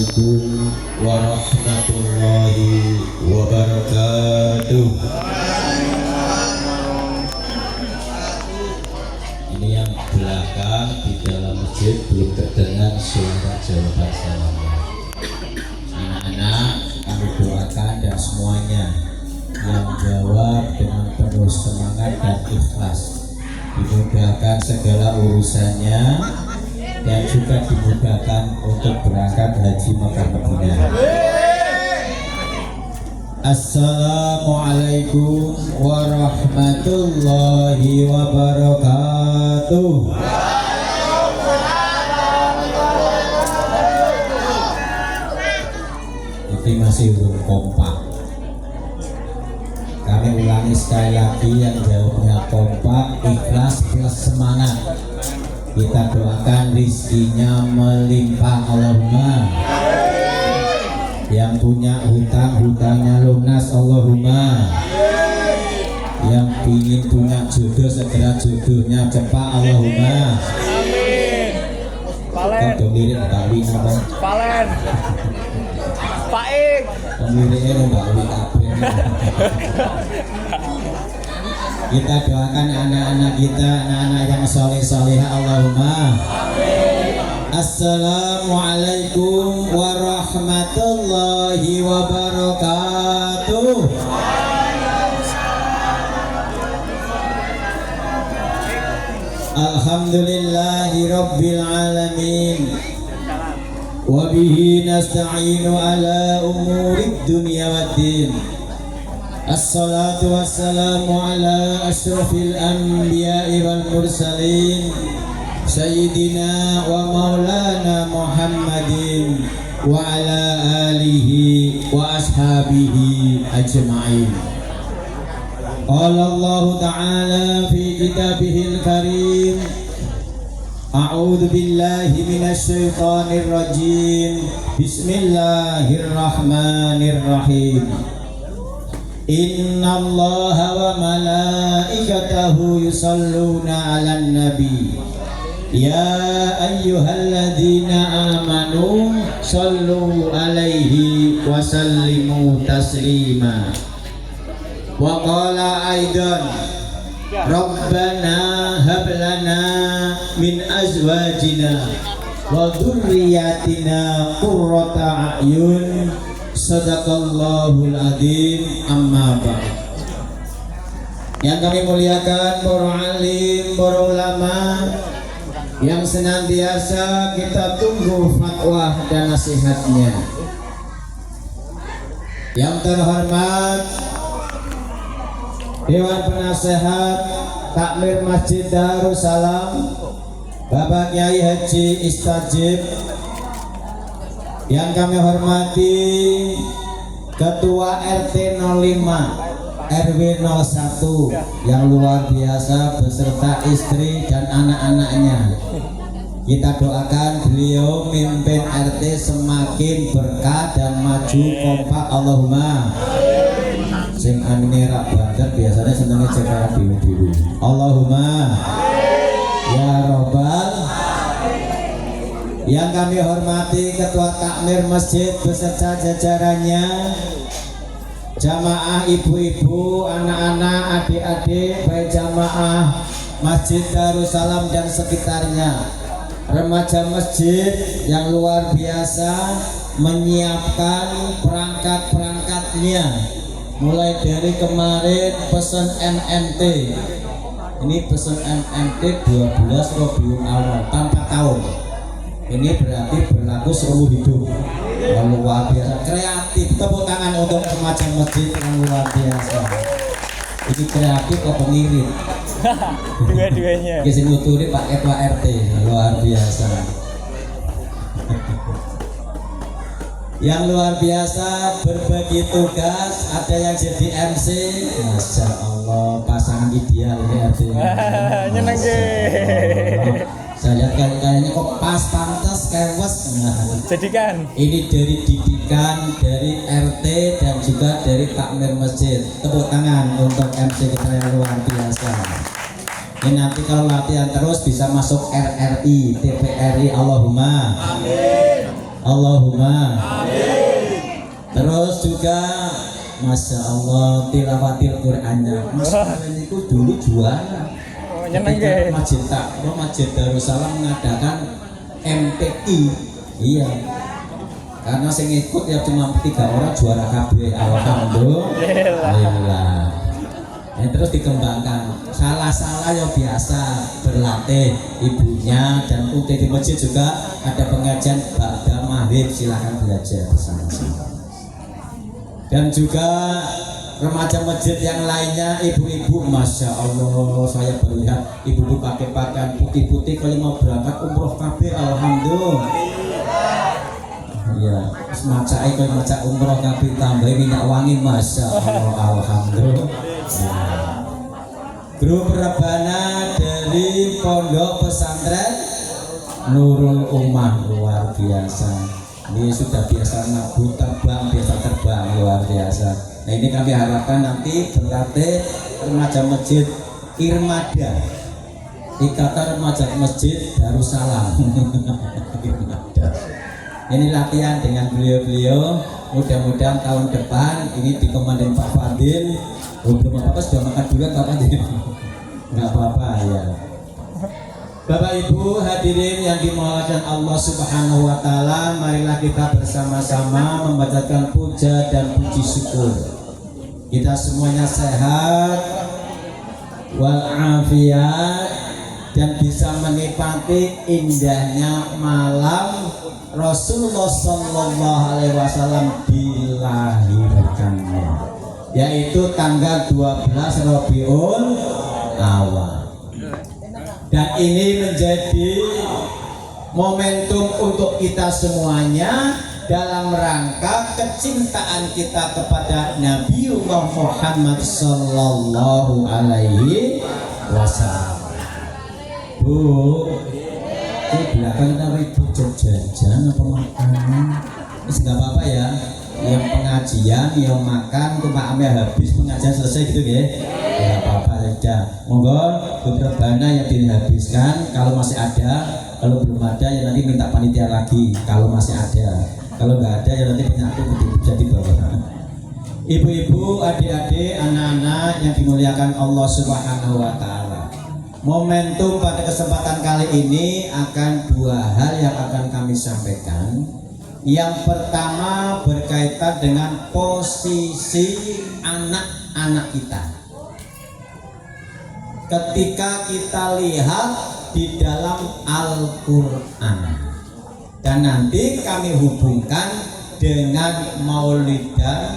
Assalamualaikum warahmatullahi wabarakatuh. Ini yang belakang di dalam masjid belum terdengar suara jawaban salamnya. Anak-anak kami doakan dan semuanya yang jawab dengan penuh semangat dan ikhlas, dimudahkan segala urusannya dan juga dimudahkan untuk berangkat haji Makkah Madinah. Assalamualaikum warahmatullahi wabarakatuh. Ini masih belum kompak. Kami ulangi sekali lagi, yang jawabnya kompak, ikhlas plus semangat. Kita doakan rizkinya melimpah Allahumma. Yang punya hutang, hutangnya lunas Allahumma. Yang ingin punya jodoh, segera jodohnya cepat Allahumma. Amin. Palen. Pemilik Bali nama. Palen. Paing. Pemiliknya Bali kabeh. Kita doakan anak-anak kita, anak-anak yang soleh-solehah Allahumma. Amin. Assalamualaikum warahmatullahi wabarakatuh. Alhamdulillahi rabbil alamin. Wa bihi nasta'inu ala umurid dunya waddin. Assalatu wassalamu ala ashrafil anbiya'i wal mursalin Sayyidina wa maulana Muhammadin wa ala alihi wa ashabihi ajma'in. Qala Allah ta'ala fi kitabihil karim, a'udzu billahi minasy syaithanir rajim. Bismillahirrahmanirrahim. Inna Allaha wa malaikatahu yusalluna 'alan nabi. Ya ayyuhalladzina amanu sallu 'alaihi wa sallimu taslima. Wa qala aidan Rabbana hab lana min azwajina wa dzurriyyatina qurrata a'yun. Sadaqallahul adzim. Amma ba'd. Yang kami muliakan para alim, para ulama yang senantiasa kita tunggu fatwa dan nasihatnya. Yang terhormat Dewan Penasehat Takmir Masjid Darussalam Bapak Kiai Haji Istajib, yang kami hormati Ketua RT 05 RW 01 yang luar biasa beserta istri dan anak-anaknya. Kita doakan beliau mimpin RT semakin berkah dan maju kompak Allahumma. Sing amine rak banget biasanya senengnya cekak biru-biru. Allahumma ya robbal. Yang kami hormati Ketua Takmir Masjid beserta jajarannya, jamaah ibu-ibu, anak-anak, adik-adik, baik jamaah Masjid Darussalam dan sekitarnya, remaja masjid yang luar biasa menyiapkan perangkat-perangkatnya, mulai dari kemarin pesan MMT. Ini pesan MMT 12 Rabiul Awal tanpa tahun. Ini berarti berlaku seumur hidup. Luar biasa, kreatif. Tepuk tangan untuk remaja masjid yang luar biasa. Ini kreatif kok pengirit. Dua-duanya. Kisah nuturi Pak Ketua RT, luar biasa. Yang luar biasa berbagi tugas, ada yang jadi MC. Masya Allah, pasangan ideal ini artinya. Nyeneng deh. Saya lihat kayaknya kok pas, pantas, kewes. Jadikan. Ini dari didikan dari RT dan juga dari takmir masjid. Tepuk tangan untuk MC kita yang luar biasa. Ini nanti kalau latihan terus bisa masuk RRI, TPRI, Allahumma. Amin. Allahumma terus juga Masya Allah tilawatil Qur'annya Mas Kalian itu dulu juara Nyeneng ketika ge. Masjid Darussalam mengadakan MTI. Iya, karena saya ngikut ya cuma 3 orang juara KB. Alhamdulillah. Terus dikembangkan. Salah-salah yang biasa berlatih ibunya dan di masjid juga ada pengajian ba'da maghrib, silakan belajar bersama-sama. Dan juga remaja masjid yang lainnya, ibu-ibu, Masya Allah, saya melihat ibu-ibu pakai pakaian putih-putih kalau mau berangkat umroh KB, Alhamdulillah. Iya, semacam kalau maca umroh KB tambahin minyak wangi, Masya Allah, Alhamdulillah. Grup rebana dari Pondok Pesantren Nurul Ummah, luar biasa. Ini sudah biasa nabut terbang, biasa terbang, luar biasa. Nah ini kami harapkan nanti berlatih remaja masjid Irmada, Ikatan Remaja Masjid Darussalam. Ini latihan dengan beliau-beliau. Mudah-mudahan tahun depan ini dikomandan Pak Fadil. Belum apa-apa, sudah makan duluan Pak Fadil. Nggak apa-apa ya. Bapak Ibu hadirin yang dimuliakan Allah Subhanahu wa taala, marilah kita bersama-sama membacakan puja dan puji syukur. Kita semuanya sehat walafiat dan bisa menikmati indahnya malam Rasulullah Shallallahu Alaihi Wasallam dilahirkannya, yaitu tanggal 12 Rabiul Awal. Dan ini menjadi momentum untuk kita semuanya dalam rangka kecintaan kita kepada Nabiullah Muhammad Sallallahu Alaihi Wasallam. Bu, di belakang kita ribut jajan apa makanan? Ini nggak apa-apa ya. Yang pengajian, yang makan, itu makamnya habis, pengajian selesai gitu ya. Ya apa-apa saja. Monggo beberapa dana yang dihabiskan kalau masih ada, kalau belum ada ya nanti minta panitia lagi kalau masih ada. Kalau nggak ada ya nanti penyakit bisa dibawa. Ibu-ibu, adik-adik, anak-anak yang dimuliakan Allah Subhanahu wa taala. Momentum pada kesempatan kali ini akan 2 hal yang akan kami sampaikan. Yang pertama berkaitan dengan posisi anak-anak kita. Ketika kita lihat di dalam Al-Quran, dan nanti kami hubungkan dengan mauludan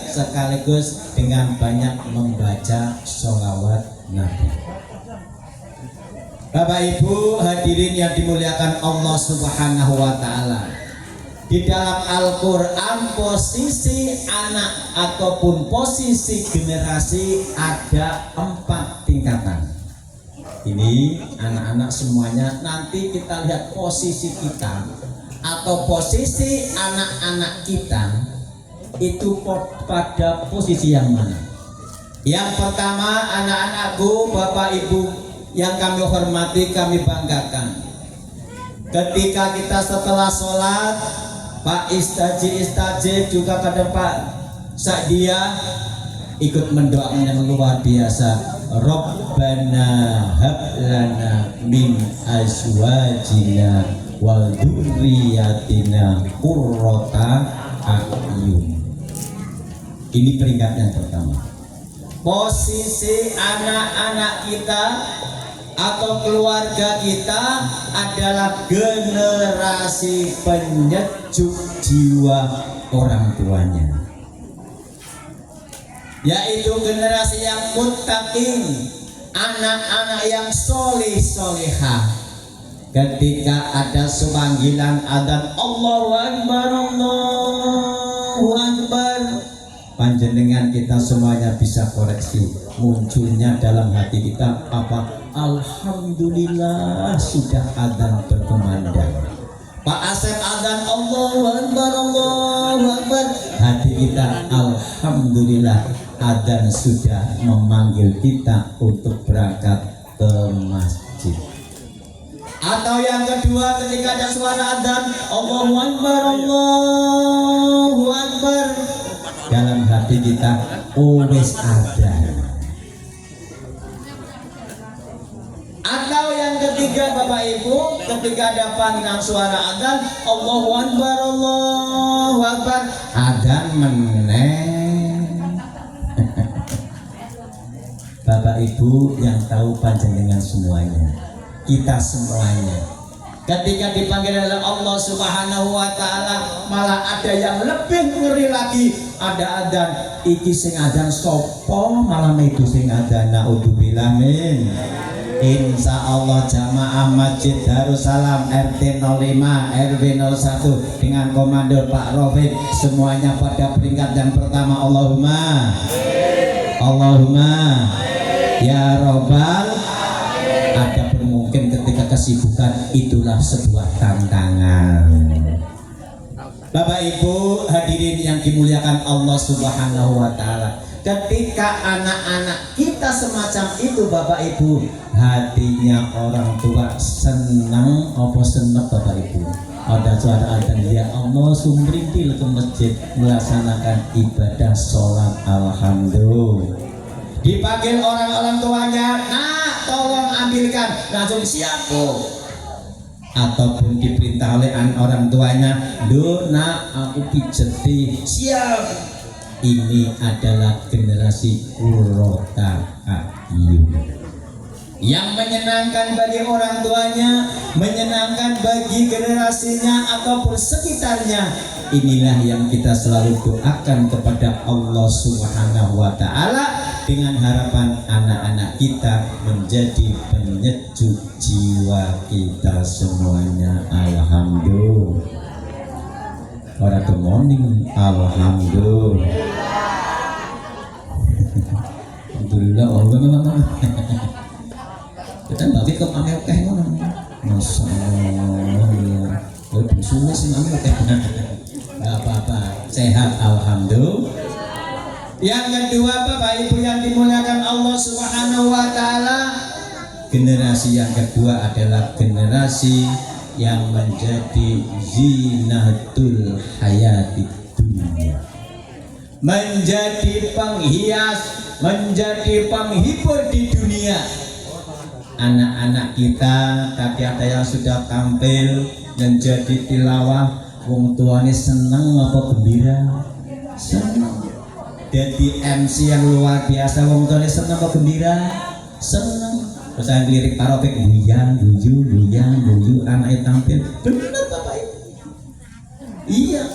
sekaligus dengan banyak membaca sholawat Nabi. Bapak Ibu hadirin yang dimuliakan Allah Subhanahu wa taala. Di dalam Al-Qur'an posisi anak ataupun posisi generasi ada 4 tingkatan. Ini anak-anak semuanya, nanti kita lihat posisi kita atau posisi anak-anak kita itu pada posisi yang mana. Yang pertama, anak-anakku, Bapak Ibu yang kami hormati, kami banggakan. Ketika kita setelah sholat, Pak Istaji juga pada Pak Sa'dia ikut mendoakan yang luar biasa. Rabbana hablana min azwajina wa dzurriyyatina qurrata a'yun. Ini peringkat yang pertama. Posisi anak-anak kita atau keluarga kita adalah generasi penyejuk jiwa orang tuanya, yaitu generasi yang muttaqin, anak-anak yang soleh-solehah. Ketika ada panggilan adzan Allahu Akbar, Allahu Akbar, panjenengan kita semuanya bisa koreksi, munculnya dalam hati kita apa? Alhamdulillah sudah adzan berkumandang. Pak Asep adzan Allahu Akbar, Allahu Akbar, hati kita alhamdulillah adzan sudah memanggil kita untuk berangkat ke masjid. Atau yang kedua ketika ada suara adzan, Allahu Akbar, Allahu Akbar. Dalam hati kita, wis ada. Atau yang ketiga Bapak Ibu, ketika ada panggilan suara adzan, Allahu Akbar, Allahu Akbar, adzan meneng. Bapak Ibu yang tahu panjenengan semuanya, kita semuanya, ketika dipanggil oleh Allah Subhanahu wa taala, malah ada yang lebih ngeri lagi. Ada adzan, iki sing adzan sapa, malah itu sing adzan, naudzubillah min. Insya Allah jamaah Masjid Darussalam RT 05 RW 01 dengan komando Pak Rofik semuanya pada peringkat yang pertama. Allahumma ya Robbal. Adapun mungkin ketika kesibukan itulah sebuah tantangan. Bapak Ibu hadirin yang dimuliakan Allah Subhanahu wa taala, ketika anak-anak kita semacam itu Bapak Ibu, hatinya orang tua senang apa senang Bapak Ibu? Ada suara adzan, ya Allah sumringkil ke masjid melaksanakan ibadah sholat, alhamdulillah. Dipanggil orang-orang tuanya, nak tolong ambilkan, langsung siap Bu. Ataupun diperintah oleh orang tuanya, do nak aku pijeti, siap. Ini adalah generasi Qurrata A'yun yang menyenangkan bagi orang tuanya, menyenangkan bagi generasinya ataupun sekitarnya. Inilah yang kita selalu doakan kepada Allah Subhanahu wa taala dengan harapan anak-anak kita menjadi penyejuk jiwa kita semuanya. Alhamdulillah. Ora good morning. Alhamdulillah. Alhamdulillah. Alhamdulillah. Kita bagi ke ame oke ngono. Masyaallah. Oh, suwe sing ame oke. Enggak apa-apa. Sehat alhamdulillah. Yang kedua Bapak Ibu yang dimuliakan Allah Subhanahu wa taala, generasi yang kedua adalah generasi yang menjadi zinatul hayati dunia, menjadi penghias, menjadi penghibur di dunia. Anak-anak kita tadi ada yang sudah tampil menjadi tilawah, wong tuane seneng apa gembira? Seneng. Jadi MC yang luar biasa, wong tuane seneng apa gembira? Seneng. Terus saya lirik parofik, buyang, buyu, anaknya tampil. Benar Bapak Ibu. Iya.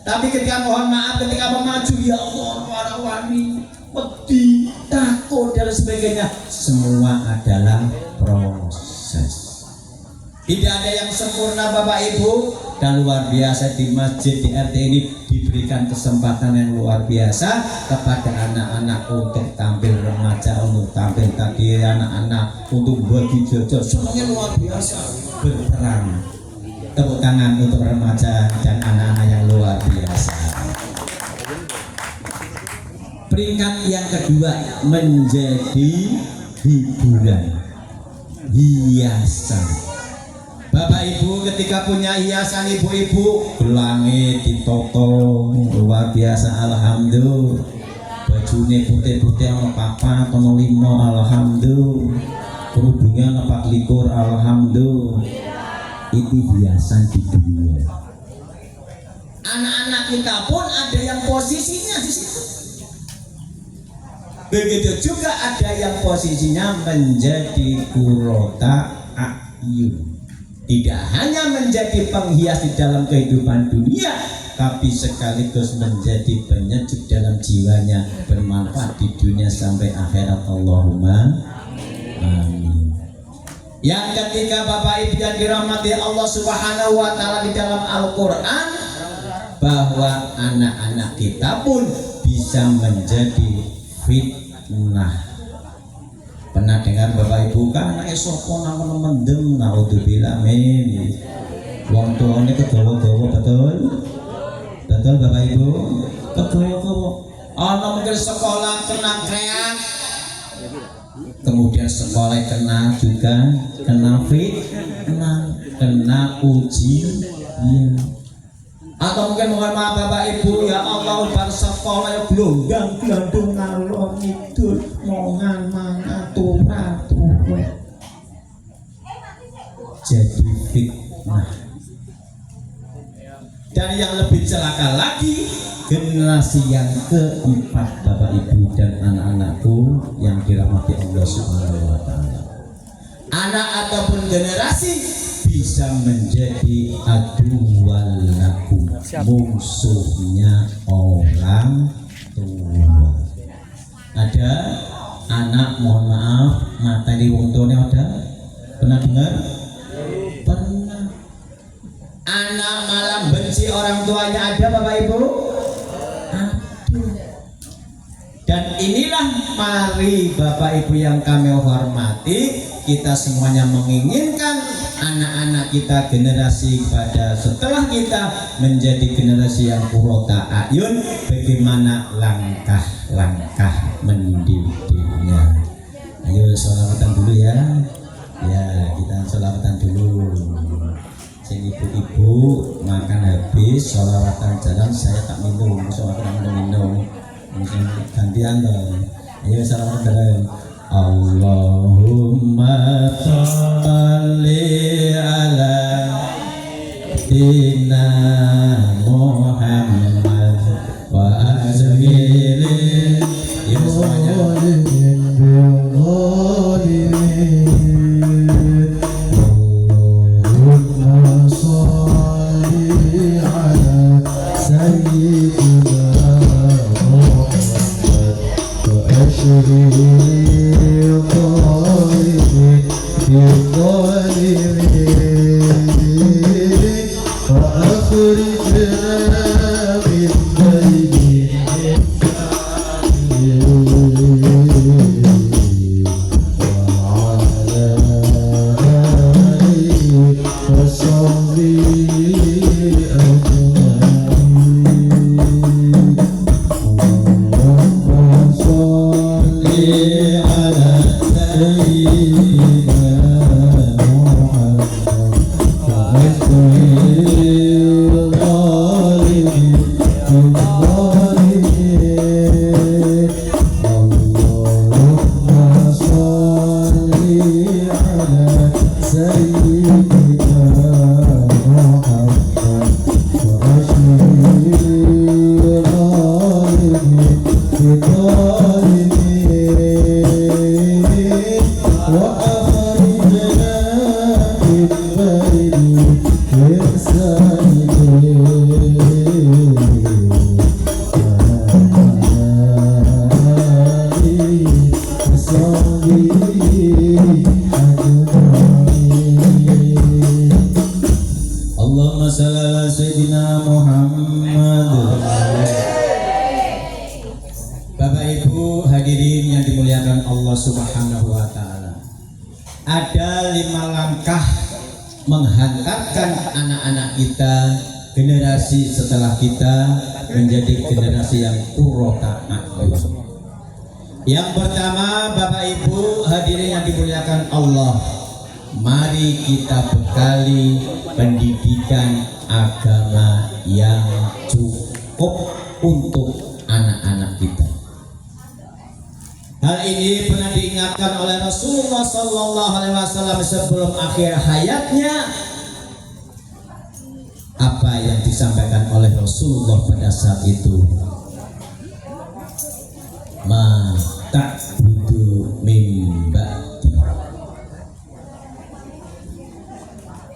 Tapi ketika mohon maaf, ketika memaju, ya Allah, para wani, wedi, takut dan sebagainya, semua adalah proses. Tidak ada yang sempurna Bapak Ibu. Dan luar biasa di masjid di RT ini diberikan kesempatan yang luar biasa kepada anak-anak untuk tampil, remaja untuk tampil, tadi anak-anak untuk bagi jojo, semuanya luar biasa berperan. Tepuk tangan untuk remaja dan anak-anak yang luar biasa. Peringkat yang kedua menjadi hiburan, hiasan. Bapak Ibu ketika punya hiasan ibu-ibu, langit ditoto luar biasa, alhamdulillah. Bajune putih-putih ono papat, ono limo, alhamdulillah. Kerudungnya ono 24, alhamdulillah. Itu hiasan di dunia. Anak-anak kita pun ada yang posisinya di situ. Begitu juga ada yang posisinya menjadi Qurrata A'yun. Tidak hanya menjadi penghias di dalam kehidupan dunia, tapi sekaligus menjadi penyejuk dalam jiwanya, bermanfaat di dunia sampai akhirat. Allahumma amin. Yang ketiga Bapak Ibu yang dirahmati Allah Subhanahu wa taala, di dalam Al-Qur'an bahwa anak-anak kita pun bisa menjadi fitnah. Pernah dengar Bapak Ibu kan anake sapa nang mendem, naudzubillah min. Wong tuane kegawa-gawa, betul? Betul Bapak Ibu? Kegawa-gawa. Ana mungkin sekolah kena kreak. kemudian sekolah kena juga, kena fitnah, kena ujian. Atau mungkin mohon maaf Bapak Ibu, ya Allah bar sekolah ya glondang glandung ngalor ngidul mongan mangan turu jadi fitnah. Dan yang lebih celaka lagi, generasi yang keempat Bapak Ibu dan anak-anakku yang dirahmati Allah Subhanahu wa taala. Anak ataupun generasi bisa menjadi aduwal lakum, musuhnya orang tua. Ada anak, mohon maaf, materi wong tuane ada? Pernah dengar? Pernah. Anak malah benci orang tuanya, ada Bapak Ibu? Aduh. Dan inilah mari Bapak Ibu yang kami hormati, kita semuanya menginginkan anak-anak kita, generasi pada setelah kita menjadi generasi yang qurrata ayun, bagaimana langkah-langkah mendidiknya. Ayo sholawatan dulu ya. Ya, kita sholawatan dulu. Sing ibu-ibu makan habis sholawatan jalan, saya tak minum, soalnya tak minum. Gantian dong. Ayo sholawatan jalan. Allahumma sholli ala sayyidina Muhammad wa azmili. Ya semuanya. Allahumma shalli ala sayyidina Muhammad. Bapak Ibu hadirin yang dimuliakan Allah Subhanahu wa taala. Ada 5 langkah menghantarkan anak-anak kita, generasi setelah kita menjadi generasi yang qurrata a'yun. Yang pertama Bapak Ibu hadirin yang dimuliakan Allah, mari kita bekali pendidikan agama yang cukup untuk anak-anak kita. Hal ini pernah diingatkan oleh Rasulullah Sallallahu Alaihi Wasallam sebelum akhir hayatnya. Apa yang disampaikan oleh Rasulullah pada saat itu? Ma ta'budu min ba'di.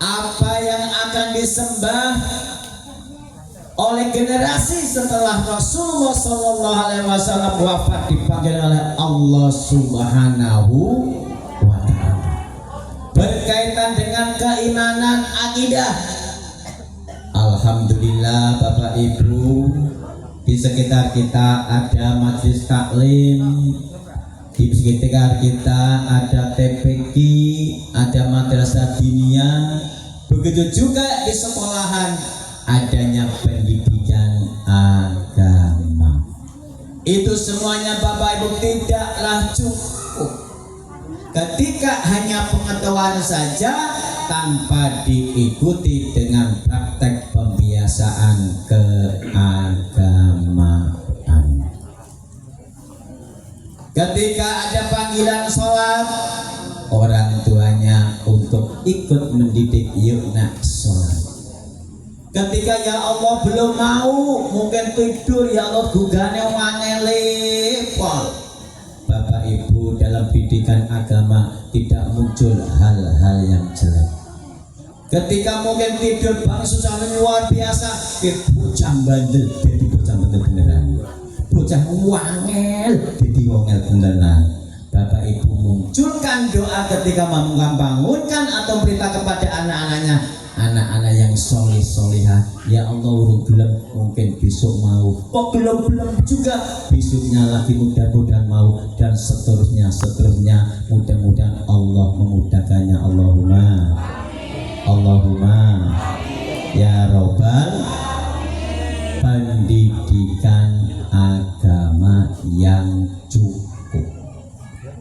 Apa yang akan disembah oleh generasi setelah Rasulullah Sallallahu Alaihi Wasallam wafat dipanggil oleh Allah Subhanahu wa Ta'ala, berkaitan dengan keimanan akidah. Alhamdulillah Bapak Ibu, di sekitar kita ada majelis taklim, di sekitar kita ada TPQ, ada madrasah diniyah, begitu juga di sekolahan adanya pendidikan agama. Itu semuanya Bapak Ibu tidaklah cukup. hanya pengetahuan saja tanpa diikuti dengan praktek pembiasaan keagamaan. Ketika ada panggilan sholat, orang tuanya untuk ikut mendidik, yuk nak sholat. Ketika ya Allah belum mau, mungkin tidur, ya Allah gugane wangelepol. Bapak Ibu, dalam pendidikan agama tidak muncul hal-hal yang jelek. Ketika mungkin tidur bang susah luar biasa, bocah bandel, jadi bocah bandel beneran. Bocah wangel, jadi wangel beneran. Bapak Ibu munculkan doa ketika membangunkan atau berita kepada anak-anaknya, anak-anak yang soleh-solehah. Ya Allah urung gelem, mungkin besok mau. Kok belum juga, besoknya lagi mudah-mudahan mau, dan seterusnya. Mudah-mudahan Allah memudahkannya. Allahumma ya Rabbal. Pendidikan agama yang cukup.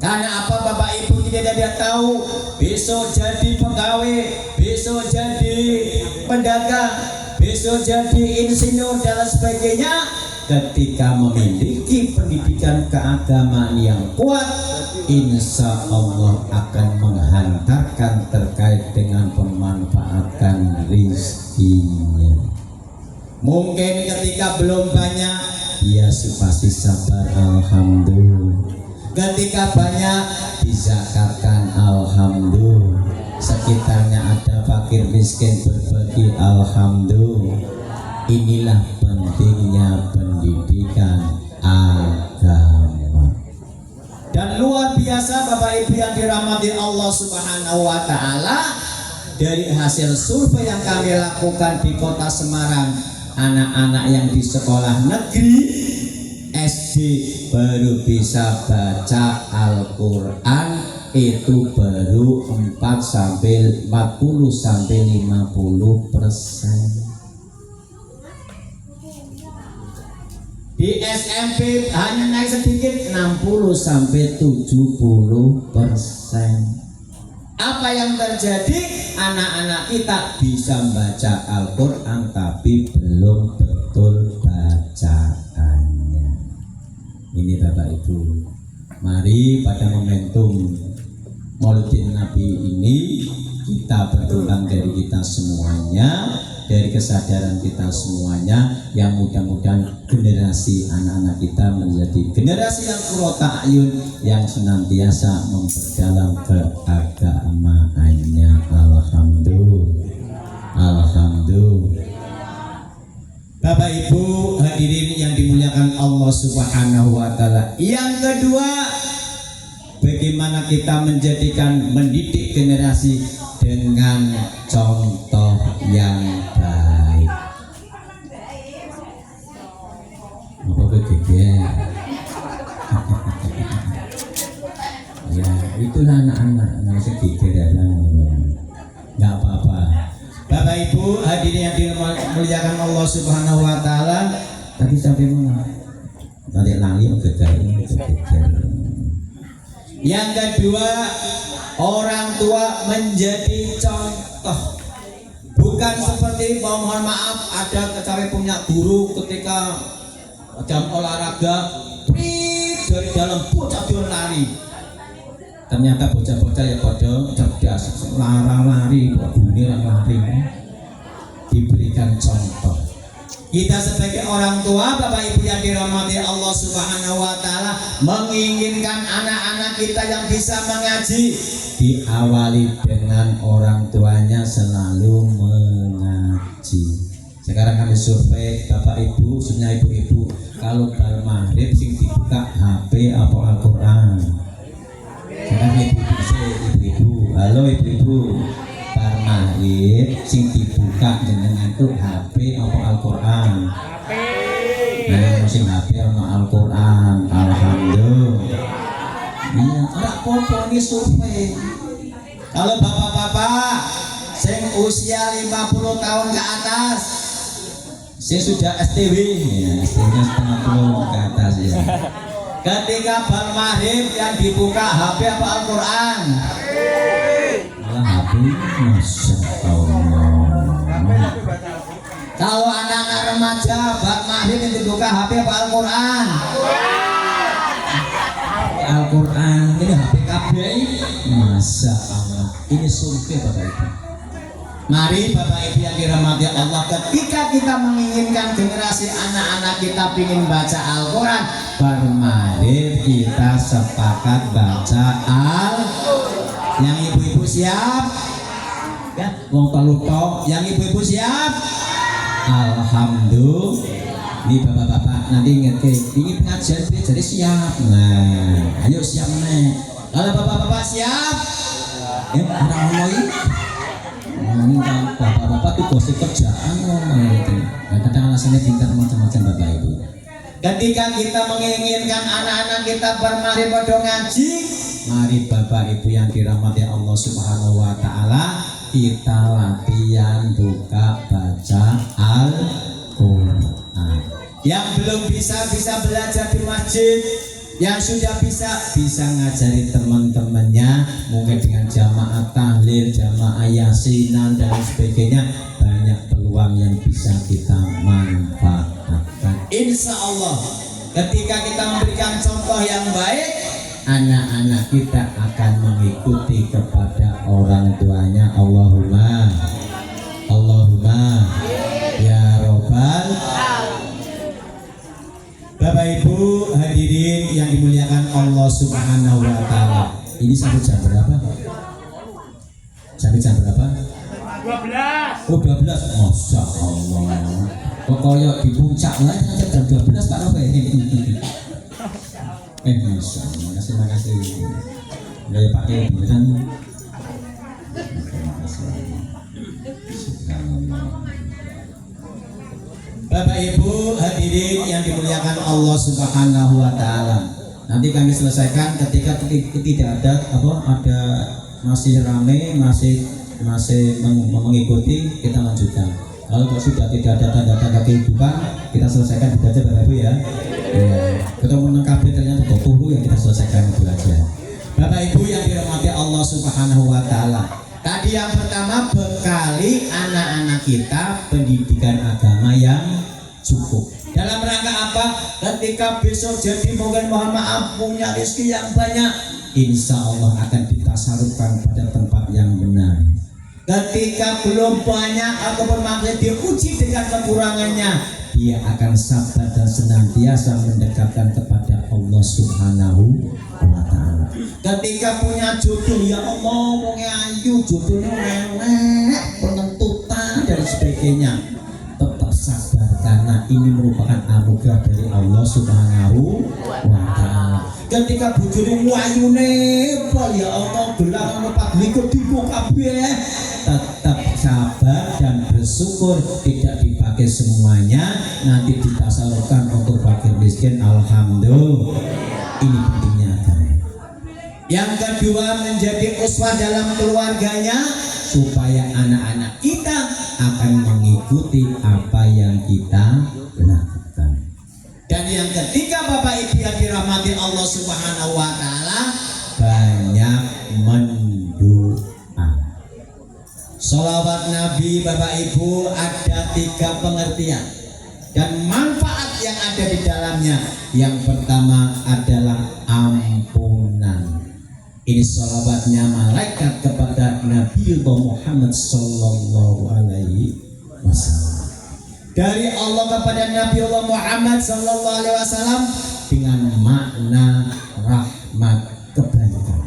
Karena apa Bapak Ibu tidak tahu, besok jadi pegawai, besok jadi pedagang, besok jadi insinyur dan sebagainya. Ketika memiliki pendidikan keagamaan yang kuat, insya Allah akan menghantarkan terkait dengan pemanfaatan rizkinya. Mungkin ketika belum banyak, dia pasti sabar, alhamdulillah. Ketika banyak, dizakatkan, alhamdulillah. Sekitarnya ada fakir miskin, berbagi, alhamdulillah. Inilah pentingnya pendidikan agama. Dan luar biasa Bapak Ibu yang dirahmati Allah Subhanahu wa Ta'ala, dari hasil survei yang kami lakukan di Kota Semarang, anak-anak yang di sekolah negeri SD baru bisa baca Al-Quran itu baru 40 sampai 50%. Di SMP hanya naik sedikit 60 sampai 70%. Apa yang terjadi? Anak-anak kita bisa membaca Al-Quran tapi belum betul bacaannya. Ini Bapak Ibu, mari pada momentum Maulidin Nabi ini kita berulang dari kita semuanya, dari kesadaran kita semuanya, yang mudah-mudahan generasi anak-anak kita menjadi generasi yang qurrata a'yun, yang senantiasa memperdalam keagamaannya. Alhamdulillah. Bapak Ibu hadirin yang dimuliakan Allah Subhanahu wa Ta'ala. Yang kedua, bagaimana kita mendidik generasi dengan contoh yang baik. Apa begitu? Ya, itulah anak-anak masih gigir, nggak apa-apa. Bapak Ibu hadirin yang dimuliakan Allah Subhanahu wa Ta'ala. Tadi sampai mana? Tadi lali Yang kedua, orang tua menjadi contoh. Bukan seperti, mohon maaf, ada kecawe punya guru ketika jam olahraga, dari dalam bocah dia lari. Ternyata bocah-bocah ya pada cerdas, larang lari, bunyi lari. Diberikan contoh. Kita sebagai orang tua, Bapak Ibu yang dirahmati Allah Subhanahu wa Ta'ala, menginginkan anak-anak kita yang bisa mengaji diawali dengan orang tuanya selalu mengaji. Sekarang kami survei Bapak Ibu, khususnya ibu-ibu, kalau bar maghrib sing dibuka HP apa Al-Quran? Sekarang ibu-ibu, halo ibu-ibu, bar maghrib sing dibuka dengan itu HP apa Al-Quran? Nah, sing HP apa Al-Quran? Alhamdulillah. Iya, ora apa-apa ini survei. Kalau bapak-bapak sing usia 50 tahun ke atas, sing sudah STW, ya, STW-nya setengah tahun ke atas ya. Ketika bar maghrib yang dibuka HP apa Al-Quran? Malah HP, masya Allah. Kalau anak-anak remaja bar maghrib yang dibuka HP apa Al-Quran? Al-Quran. Ini HP KB, masya Allah. Ini survei Bapak Ibu. Mari Bapak Ibu yang dirahmati Allah, ketika kita menginginkan generasi anak-anak kita ingin baca Al-Quran, mari kita sepakat baca yang ibu-ibu siap? Ya, wong telu tok. Yang ibu-ibu siap? Alhamdulillah. Ini bapak-bapak nanti ngerti. Ini pengajian jadi siap. Nah, ayo siap nih. Kalau bapak-bapak siap? Orang-orang ini bapak-bapak itu gosip kerjaan gitu. Nah, kadang alasannya tingkat macam-macam Bapak Ibu. Ketika kita menginginkan anak-anak kita bermari pada ngaji, mari Bapak Ibu yang dirahmati Allah Subhanahu wa taala, kita latihan buka baca Al-Qur'an. Yang belum bisa belajar di masjid, yang sudah bisa ngajari teman-temannya, mungkin dengan jamaah tahlil, jamaah yasinan dan sebagainya. Banyak peluang yang bisa kita manfaatkan. Insya Allah ketika kita memberikan contoh yang baik, anak-anak kita akan mengikuti kepada orang tuanya. Allahumma ya Robbal. Bapak Ibu hadirin yang dimuliakan Allah Subhanahu wa taala. Ini sampai jam berapa? Sampai jam berapa? 12. Oh 12. Masya Allah. Pokoknya di puncak lah jam 12 Pak Robe. Masya Allah. Makasih. Gaya pakai beneran. Bapak Ibu hadirin yang dimuliakan Allah Subhanahu wa taala. Nanti kami selesaikan ketika tidak ada masih ramai, masih mengikuti, kita lanjutkan. Kalau sudah tidak ada tanda-tanda kehidupan, kita selesaikan itu aja Bapak Ibu ya. Ketemu KB ternyata turu yang kita selesaikan itu aja. Bapak Ibu yang dirahmati Allah Subhanahu wa taala. Tadi yang pertama, bekali anak-anak kita pendidikan agama yang cukup. Dalam rangka apa? Ketika besok jadi mohon maaf punya rezeki yang banyak, insya Allah akan ditasarufkan pada tempat yang benar. Ketika belum banyak ataupun masih diuji dengan kekurangannya, dia akan sabar dan senantiasa mendekatkan kepada Allah Subhanahu wa taala. Ketika punya jodoh, ya Allah, wong ayu jodohnya elek, penentutan dan sebagainya, tetap sabar karena ini merupakan anugerah dari Allah Subhanahu wa taala. Ketika bojone wayune, ya Allah, gelang lepat likur dibuka kabeh, tetap sabar dan bersyukur, tidak dipakai semuanya, nanti ditasalurkan untuk fakir miskin. Alhamdulillah. Ini pentingnya agama. Yang kedua, menjadi uswah dalam keluarganya supaya anak-anak kita akan mengikuti apa yang kita lakukan. Dan yang ketiga Bapak Ibu yang dirahmati Allah Subhanahu wa taala, banyak mendoa. Sholawat Nabi Bapak Ibu ada 3 pengertian dan manfaat yang ada di dalamnya. Yang pertama adalah ampunan. Ini sholawatnya malaikat kepada Nabi Muhammad Sallallahu Alaihi Wasallam. Dari Allah kepada Nabi Muhammad Sallallahu Alaihi Wasallam dengan makna rahmat kebaikan.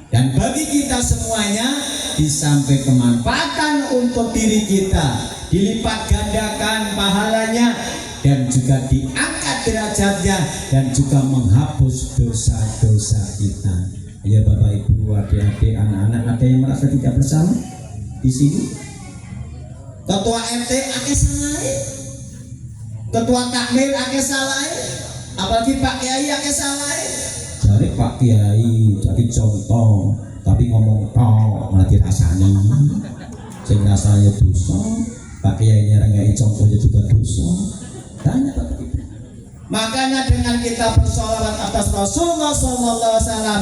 Dan bagi kita semuanya, di samping kemanfaatan untuk diri kita, dilipat gandakan pahalanya dan juga diangkat derajatnya dan juga menghapus dosa-dosa kita. Ya Bapak Ibu, adik-adik, anak-anak, ada yang merasa tidak bersama di sini? Ketua RT akeh salah, ketua takmir akeh salah, apalagi Pak Kiai akeh salah. Jadi Pak Kiai jadi contoh, tapi ngomong tok malah dirasani. Sing rasanya dosa, Pak Kiai nya nggak contohnya juga dosa. Tanya Bapak Ibu. Makanya dengan kita bersolawat atas Rasulullah Sallallahu Alaihi Wasallam,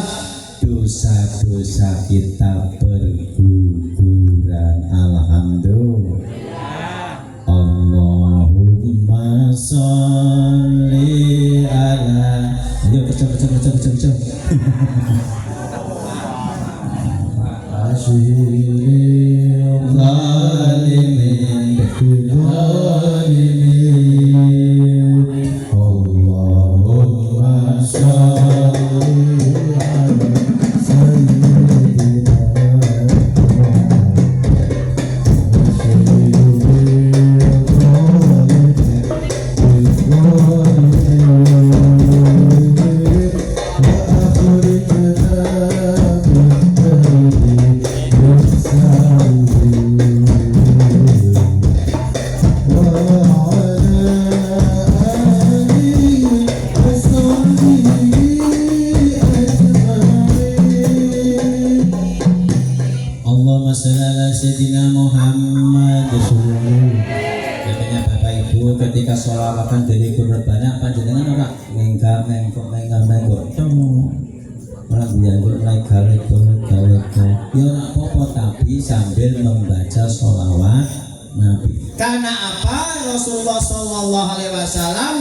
dosa-dosa kita berguguran. Alhamdulillah. Allahumma sholli ala. Ayo kecok. Asyiril zalimin zalimin. Allahumma sholli ala sayyidina Muhammad. Makanya Bapak Ibu ketika sholawatan dari kurban banyak panjenengan orang mengkok orang biasa naik gawe ya apa tapi sambil membaca sholawat Nabi. Karena apa? Rasulullah Sallallahu Alaihi Wasallam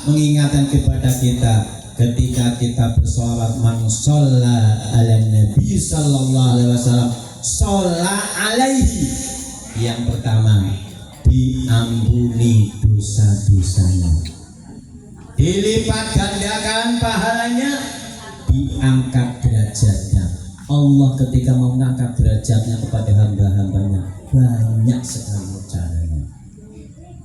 mengingatkan kepada kita ketika kita bersolawat, man sholla ala Nabi Sallallahu Alaihi Wasallam sholla alaihi, yang pertama diampuni dosa-dosanya, dilipat gandakan pahalanya, diangkat derajatnya. Allah ketika mau mengangkat derajatnya kepada hamba-hambanya banyak sekali caranya.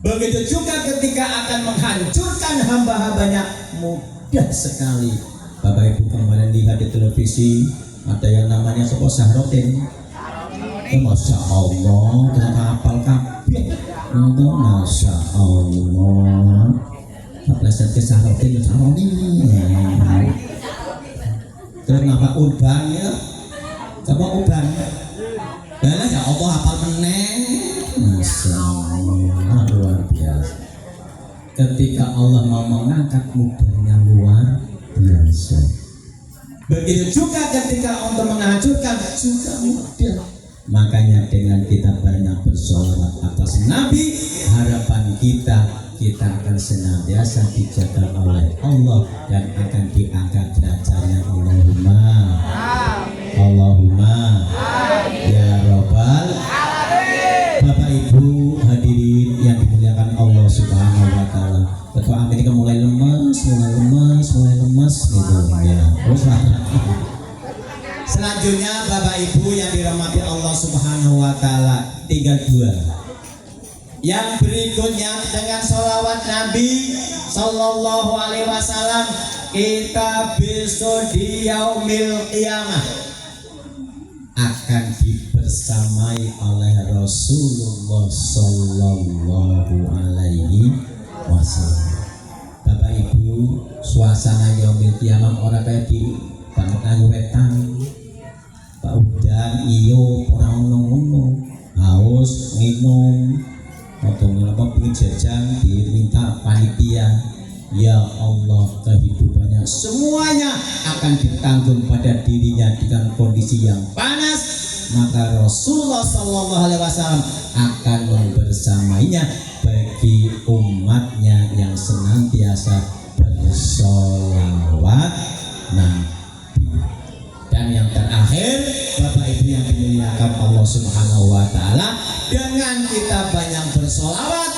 Begitu juga ketika akan menghancurkan hamba-hambanya mudah sekali. Bapak Ibu kemarin lihat di televisi ada yang namanya Sopo Sahrotin. Masya Allah, kita hafal kabeh. Masya Allah. Pleset ke Sahrotin kenapa uban ya? Coba uban. Bala ya Allah hafal meneng. Masya Allah, luar biasa. Ketika Allah mau mengangkat mudahnya luar biasa. Begitu juga ketika untuk menghancurkan juga mudah. Makanya dengan kita banyak bersolawat atas Nabi, harapan kita akan senantiasa dijaga oleh Allah dan akan diangkat derajatnya. Allahumma ya Rabbal alamin. Bapak Ibu hadirin yang dimuliakan Allah Subhanahu wa taala. Ketua Amerika mulai lemas gitu ya. Selanjutnya Bapak Ibu yang dirahmati Allah Subhanahu wa taala, tinggal dua. Yang berikutnya dengan sholawat Nabi Sallallahu Alaihi Wasallam, kita besok di yaumil qiyamah akan dibersamai oleh Rasulullah Sallallahu Alaihi Wasallam. Bapak Ibu, suasana yaumil qiyamah orang kayak di Bangkai Wetan, Pak Udan, iyo orang ngomong haus minum atau apa pingin jajan diminta panitia. Ya Allah, kehidupannya semuanya akan ditanggung pada dirinya dengan kondisi yang panas, maka Rasulullah Sallallahu Alaihi Wasallam akan membersamainya bagi umatnya yang senantiasa bersolawat Nabi. Dan yang terakhir, Bapak Ibu yang dimuliakan Allah Subhanahu wa taala, dengan kita banyak bersolawat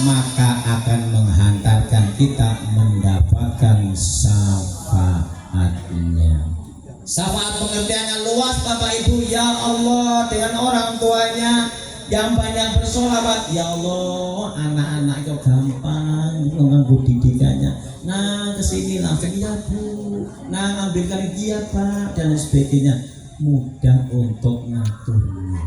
maka akan menghantarkan kita mendapatkan syafaatnya. Syafaat pengertiannya luas Bapak Ibu. Ya Allah, dengan orang tuanya yang banyak bersolawat, ya Allah, anak-anak itu gampang mengganggu didikannya. Nah kesini langsung ya Bu, nah ambilkan dia Pak, dan sebagainya, mudah untuk ngaturnya.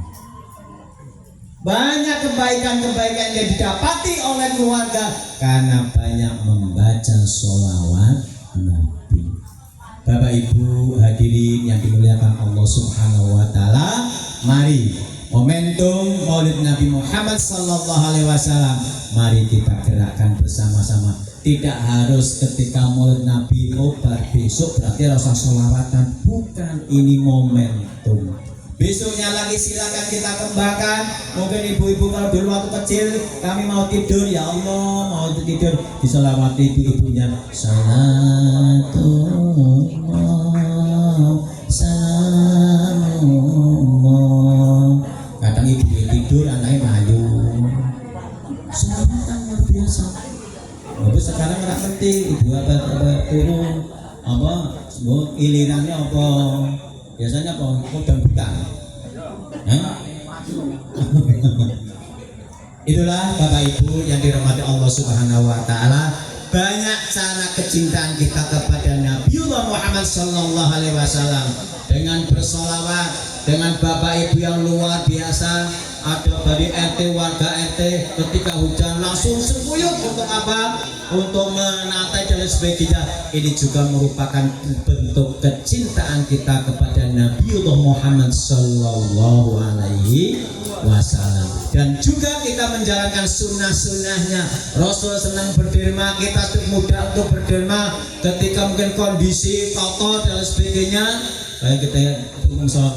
Banyak kebaikan-kebaikan yang didapati oleh keluarga karena banyak membaca sholawat Nabi. Bapak Ibu hadirin yang dimuliakan Allah Subhanahu wa taala, mari momentum Maulid Nabi Muhammad sallallahu alaihi wasallam. Mari kita gerakkan bersama-sama. Tidak harus ketika Maulid Nabi besok berarti rasa sholawatan. Bukan, ini momentum. Besoknya lagi silakan kita kembangkan. Mungkin ibu-ibu kalau dulu waktu kecil kami mau tidur, ya Allah mau tidur, disolawati ibu-ibunya. Salatullah salamullah. Kadang ibu tidur anaknya mayu. Selawatan luar biasa. Tapi sekarang nggak penting ibu apa turun apa ilirannya apa. Biasanya apa? Kodang bukan. Itulah Bapak Ibu yang dirahmati Allah Subhanahu wa taala. Banyak cara kecintaan kita kepada Nabiullah Muhammad sallallahu alaihi wasallam dengan bersolawat, dengan Bapak Ibu yang luar biasa. Ada dari RT, warga RT ketika hujan langsung sekuyuk untuk apa? Untuk menata dan sebagainya. Ini juga merupakan bentuk kecintaan kita kepada Nabiullah Muhammad sallallahu alaihi wasallam. Dan juga kita menjalankan sunnah-sunnahnya. Rasul senang berderma, kita mudah untuk berderma ketika mungkin kondisi kotor dan sebagainya. Kayak kita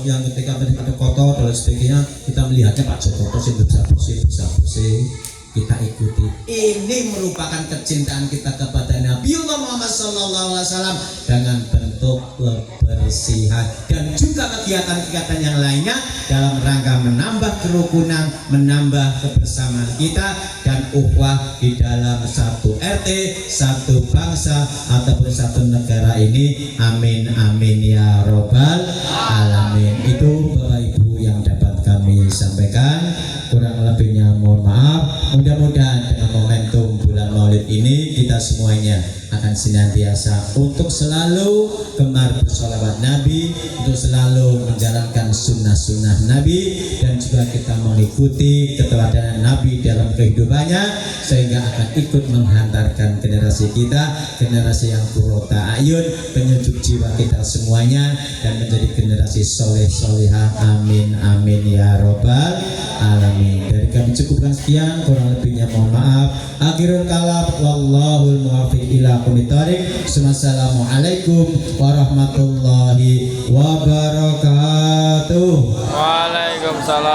yang ketika ada kotor dan sebagainya, kita melihatnya Pak Joko bisa bersih, kita ikuti. Ini merupakan kecintaan kita kepada Nabiullah Muhammad SAW dengan bentuk kebersihan dan juga kegiatan-kegiatan yang lainnya dalam rangka menambah kerukunan, menambah kebersamaan kita dan ukhuwah di dalam satu RT, satu bangsa ataupun satu negara ini. Amin amin ya robbal alamin. Itu Bapak Ibu yang dapat kami sampaikan. Kurang lebihnya mohon maaf. Mudah-mudahan dengan momentum bulan Maulid ini kita semuanya akan senantiasa untuk selalu gemar bersolawat Nabi, untuk selalu menjalankan sunnah-sunnah Nabi, dan juga kita mengikuti keteladanan Nabi dalam kehidupannya, sehingga akan ikut menghantarkan generasi kita, generasi yang qurrata ayun, penyejuk jiwa kita semuanya, dan menjadi generasi soleh-solehah. Amin amin ya robbal alamin. Dari kami cukupkan sekian, kurang lebihnya mohon maaf. Akhirul kalam, wallahul muwaffiq ila aqwamit thoriq. Wassalamualaikum warahmatullahi wabarakatuh. Waalaikumsalam.